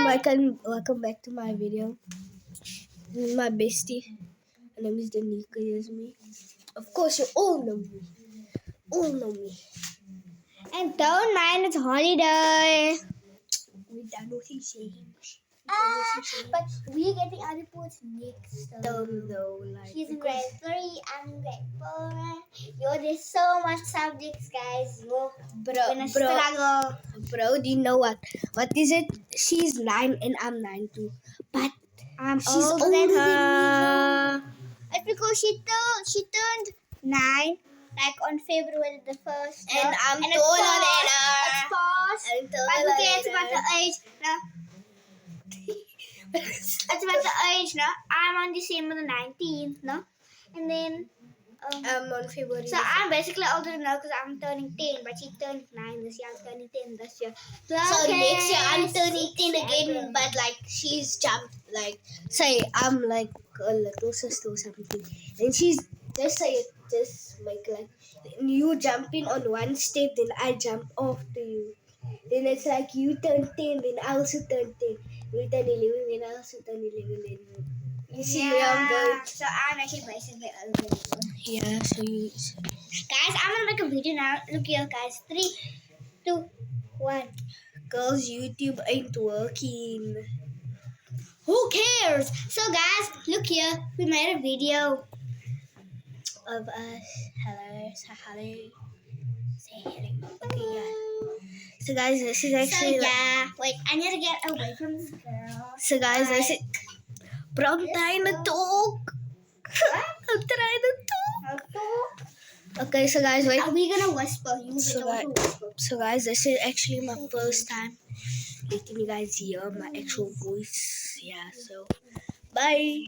welcome back to my video. This is my bestie. Her name is Danica Yasmin. Of course, you all know me. All know me. And don't mind it's holiday. We done with his change. But we're getting our reports next term. Though, like, She's in grade 3, I'm in grade 4. Yo, there's so much subjects, guys. Yo, gonna struggle. Bro, do you know what? What is it? She's 9 and I'm 9 too. But I'm she's older than older her. It's because she turned 9, like on February the 1st. And I'm it's taller than paused. her. It's paused. I'm taller But who cares than about her. the age? No. It's about the age, no? I'm on December the 19th, no? And then, I'm on February. so I'm basically older than her because I'm turning 10, but she turned 9 this year. I'm turning 10 this year. So next year I'm turning 10 again, but like she's jumped, like say I'm like a little sister or something, and she's just make like you jumping on one step, then I jump after you. Then it's like you turn 10, then I also turn 10. You turn 11, then I also turn 11. Then you see where I'm going. So I'm actually basically older than her. Yeah, so you. Guys, I'm gonna make a video now. Look here, guys. 3, 2, 1. Girls, YouTube ain't working. Who cares? So, guys, look here. We made a video. Of us. Hello. Say hello. Say hello. Okay, yeah. So guys, this is actually. So, yeah. Wait, I need to get away from this girl. So guys, this is. Bro, I'm trying to talk. I'm trying to talk. Okay, so guys, wait. Are we gonna whisper? You So guys, this is actually my first time letting you guys hear my actual voice. Yeah, so bye.